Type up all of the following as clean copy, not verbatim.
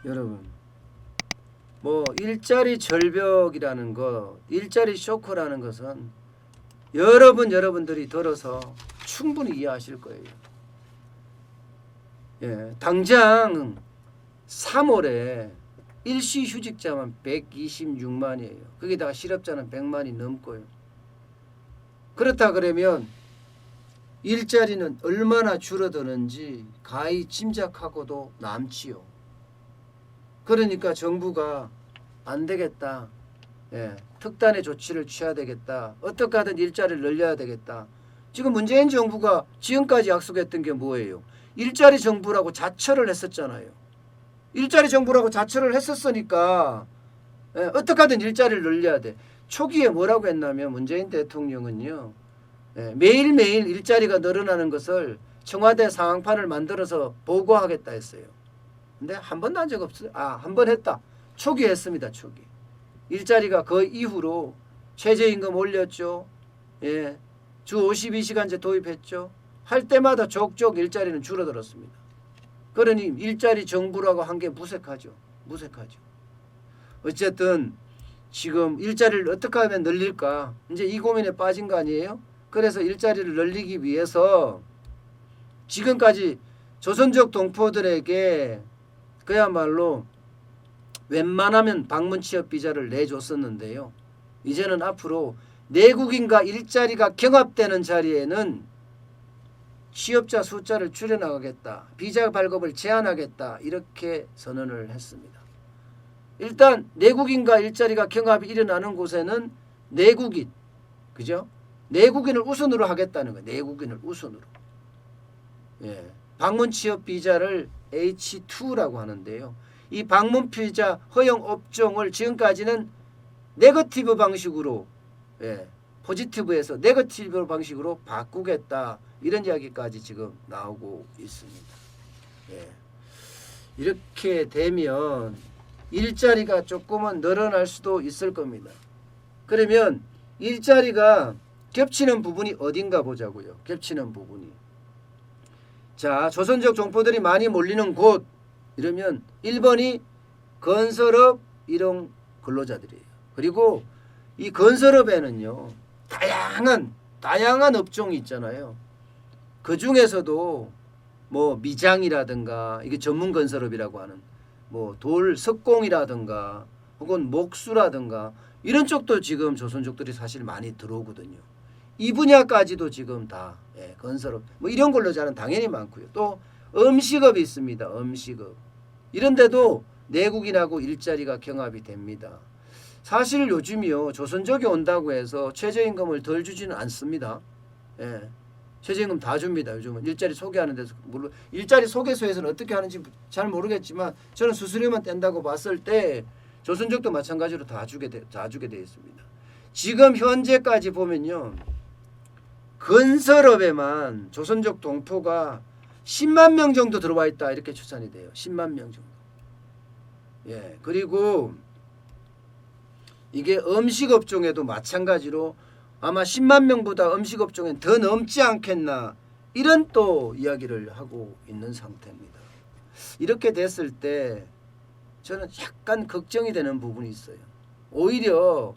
여러분, 뭐 일자리 절벽이라는 거, 일자리 쇼크라는 것은 여러분들이 들어서 충분히 이해하실 거예요. 예, 당장 3월에 일시 휴직자만 126만이에요. 거기다가 실업자는 100만이 넘고요. 그렇다 그러면 일자리는 얼마나 줄어드는지 가히 짐작하고도 남지요. 그러니까 정부가 안 되겠다. 예, 특단의 조치를 취해야 되겠다. 어떻게 하든 일자리를 늘려야 되겠다. 지금 문재인 정부가 지금까지 약속했던 게 뭐예요? 일자리 정부라고 자처를 했었잖아요. 일자리 정부라고 자처를 했었으니까 어떻게 하든 일자리를 늘려야 돼. 초기에 뭐라고 했냐면 문재인 대통령은요. 매일매일 일자리가 늘어나는 것을 청와대 상황판을 만들어서 보고하겠다 했어요. 근데 한 번도 한 적 없어요. 한 번 했다. 초기에 했습니다. 초기. 일자리가 그 이후로 최저임금 올렸죠. 예, 주 52시간제 도입했죠. 할 때마다 족족 일자리는 줄어들었습니다. 그러니 일자리 정부라고 한 게 무색하죠. 무색하죠. 어쨌든 지금 일자리를 어떻게 하면 늘릴까? 이제 이 고민에 빠진 거 아니에요? 그래서 일자리를 늘리기 위해서 지금까지 조선족 동포들에게 그야말로 웬만하면 방문 취업 비자를 내줬었는데요. 이제는 앞으로 내국인과 일자리가 경합되는 자리에는 취업자 숫자를 줄여나가겠다. 비자 발급을 제한하겠다. 이렇게 선언을 했습니다. 일단 내국인과 일자리가 경합이 일어나는 곳에는 내국인, 그죠? 내국인을 우선으로 하겠다는 거예요. 내국인을 우선으로. 예. 방문 취업 비자를 H2라고 하는데요. 이 방문 비자 허용 업종을 지금까지는 네거티브 방식으로, 포지티브에서 네거티브 방식으로 바꾸겠다. 이런 이야기까지 지금 나오고 있습니다. 예. 이렇게 되면 일자리가 조금은 늘어날 수도 있을 겁니다. 그러면 일자리가 겹치는 부분이 어딘가 보자고요. 겹치는 부분이. 자, 조선족 종포들이 많이 몰리는 곳 이러면 1번이 건설업 일용 근로자들이에요. 그리고 이 건설업에는요. 다양한 업종이 있잖아요. 그 중에서도 뭐 미장이라든가 이게 전문 건설업이라고 하는 뭐 돌 석공이라든가 혹은 목수라든가 이런 쪽도 지금 조선족들이 사실 많이 들어오거든요. 이 분야까지도 지금 다 건설업 뭐 이런 근로자는 당연히 많고요. 또 음식업이 있습니다. 음식업 이런 데도 내국인하고 일자리가 경합이 됩니다. 사실 요즘이요. 조선족이 온다고 해서 최저임금을 덜 주지는 않습니다. 예. 최저임금 다 줍니다. 요즘은 일자리 소개하는 데서 물론 일자리 소개소에서는 어떻게 하는지 잘 모르겠지만 저는 수수료만 뗀다고 봤을 때 조선족도 마찬가지로 다 주게 돼 있습니다. 지금 현재까지 보면요. 건설업에만 조선족 동포가 10만 명 정도 들어와 있다 이렇게 추산이 돼요. 10만 명 정도. 예. 그리고 이게 음식업종에도 마찬가지로 아마 10만 명보다 음식업종엔 더 넘지 않겠나 이런 또 이야기를 하고 있는 상태입니다. 이렇게 됐을 때 저는 약간 걱정이 되는 부분이 있어요. 오히려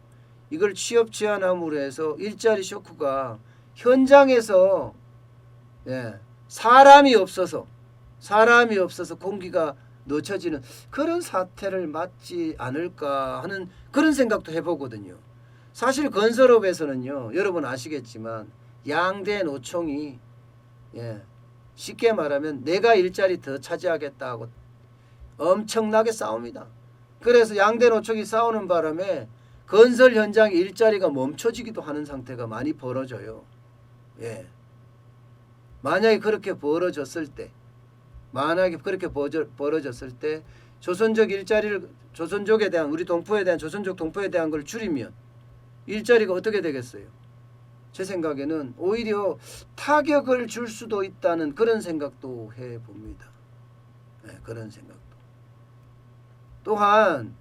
이걸 취업 제한함으로 해서 일자리 쇼크가 현장에서 사람이 없어서 공기가 놓쳐지는 그런 사태를 맞지 않을까 하는 그런 생각도 해보거든요. 사실 건설업에서는요. 여러분 아시겠지만 양대 노총이 쉽게 말하면 내가 일자리 더 차지하겠다 하고 엄청나게 싸웁니다. 그래서 양대 노총이 싸우는 바람에 건설 현장의 일자리가 멈춰지기도 하는 상태가 많이 벌어져요. 만약에 그렇게 벌어졌을 때 조선족에 대한 우리 동포에 대한 조선족 동포에 대한 걸 줄이면 일자리가 어떻게 되겠어요? 제 생각에는 오히려 타격을 줄 수도 있다는 그런 생각도 해봅니다. 그런 생각도. 또한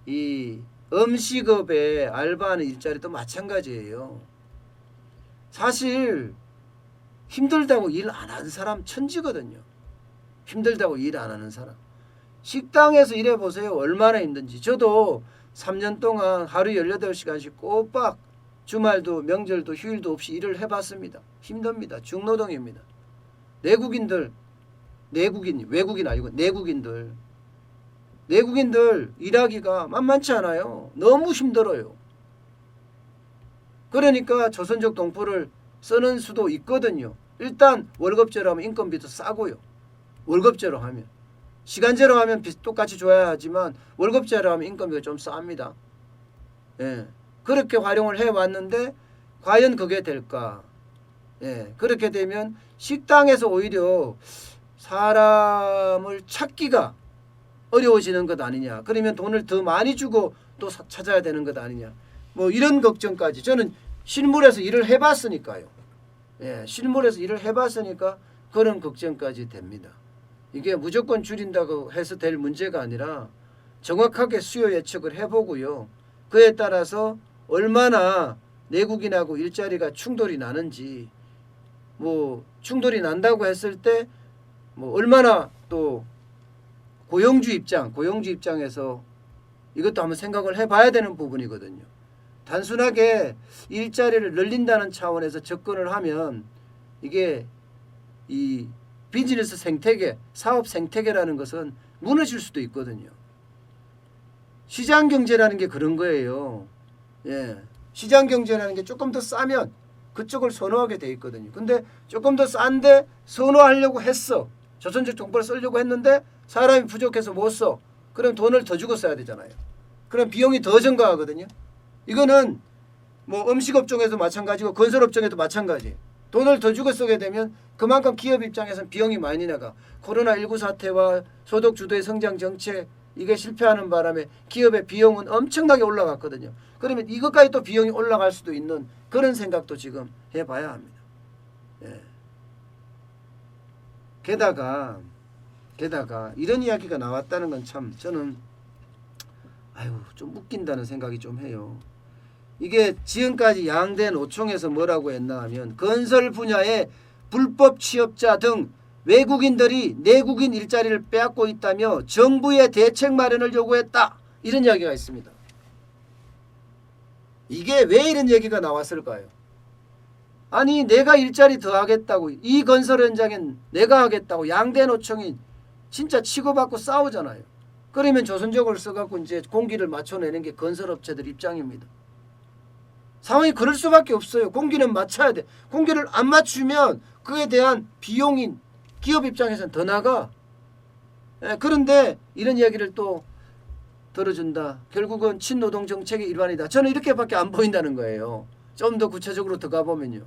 이 음식업에 알바하는 일자리도 마찬가지예요. 사실 힘들다고 일 안 하는 사람 천지거든요. 힘들다고 일 안 하는 사람. 식당에서 일해보세요. 얼마나 힘든지. 저도 3년 동안 하루 18시간씩 꼬박 주말도 명절도 휴일도 없이 일을 해봤습니다. 힘듭니다. 중노동입니다. 외국인 아니고 내국인들 일하기가 만만치 않아요. 너무 힘들어요. 그러니까 조선족 동포를 쓰는 수도 있거든요. 일단 월급제로 하면 인건비도 싸고요. 월급제로 하면. 시간제로 하면 똑같이 줘야 하지만 월급제로 하면 인건비가 좀 쌉니다. 예. 그렇게 활용을 해왔는데 과연 그게 될까? 예. 그렇게 되면 식당에서 오히려 사람을 찾기가 어려워지는 것 아니냐. 그러면 돈을 더 많이 주고 또 찾아야 되는 것 아니냐. 뭐 이런 걱정까지. 저는 실물에서 일을 해봤으니까요. 예, 실물에서 일을 해봤으니까 그런 걱정까지 됩니다. 이게 무조건 줄인다고 해서 될 문제가 아니라 정확하게 수요 예측을 해보고요. 그에 따라서 얼마나 내국인하고 일자리가 충돌이 나는지, 뭐 충돌이 난다고 했을 때 뭐 얼마나 또 고용주 입장에서 이것도 한번 생각을 해봐야 되는 부분이거든요. 단순하게 일자리를 늘린다는 차원에서 접근을 하면 이게 이 비즈니스 생태계, 사업 생태계라는 것은 무너질 수도 있거든요. 시장 경제라는 게 그런 거예요. 예. 시장 경제라는 게 조금 더 싸면 그쪽을 선호하게 돼 있거든요. 근데 조금 더 싼데 선호하려고 했어. 조선족 정보를 쓰려고 했는데 사람이 부족해서 못 써. 그럼 돈을 더 주고 써야 되잖아요. 그럼 비용이 더 증가하거든요. 이거는 뭐 음식업종에도 마찬가지고 건설업종에도 마찬가지. 돈을 더 주고 쓰게 되면 그만큼 기업 입장에서는 비용이 많이 나가. 코로나19 사태와 소득주도의 성장 정책 이게 실패하는 바람에 기업의 비용은 엄청나게 올라갔거든요. 그러면 이것까지 또 비용이 올라갈 수도 있는 그런 생각도 지금 해봐야 합니다. 예. 게다가 이런 이야기가 나왔다는 건 참 저는 좀 웃긴다는 생각이 좀 해요. 이게 지금까지 양대 노총에서 뭐라고 했나 하면 건설 분야의 불법 취업자 등 외국인들이 내국인 일자리를 빼앗고 있다며 정부의 대책 마련을 요구했다. 이런 이야기가 있습니다. 이게 왜 이런 얘기가 나왔을까요? 아니 내가 일자리 더 하겠다고 이 건설 현장엔 내가 하겠다고 양대 노총이 진짜 치고받고 싸우잖아요. 그러면 조선족을 써갖고 이제 공기를 맞춰내는 게 건설업체들 입장입니다. 상황이 그럴 수밖에 없어요. 공기는 맞춰야 돼. 공기를 안 맞추면 그에 대한 비용이 기업 입장에서는 더 나가. 그런데 이런 이야기를 또 들어준다. 결국은 친노동 정책의 일환이다. 저는 이렇게밖에 안 보인다는 거예요. 좀 더 구체적으로 들어가 보면요.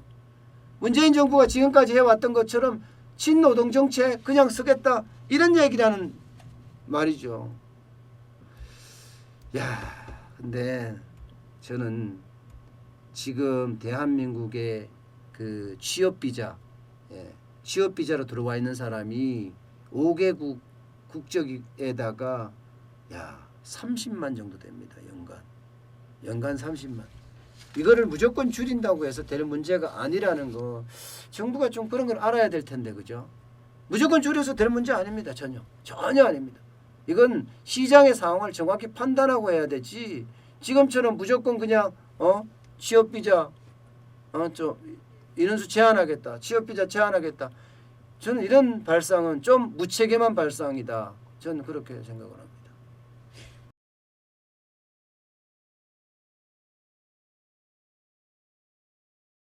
문재인 정부가 지금까지 해왔던 것처럼 친노동 정책 그냥 쓰겠다. 이런 얘기라는 말이죠. 근데 저는 지금 대한민국의 그 취업비자로 들어와 있는 사람이 5개국 국적에다가 30만 정도 됩니다. 연간 30만. 이거를 무조건 줄인다고 해서 될 문제가 아니라는 거 정부가 좀 그런 걸 알아야 될 텐데 그죠? 무조건 줄여서 될 문제 아닙니다. 전혀 아닙니다. 이건 시장의 상황을 정확히 판단하고 해야 되지 지금처럼 무조건 그냥 취업비자 인원수 제한하겠다. 취업비자 제한하겠다. 저는 이런 발상은 좀 무책임한 발상이다. 저는 그렇게 생각을 합니다.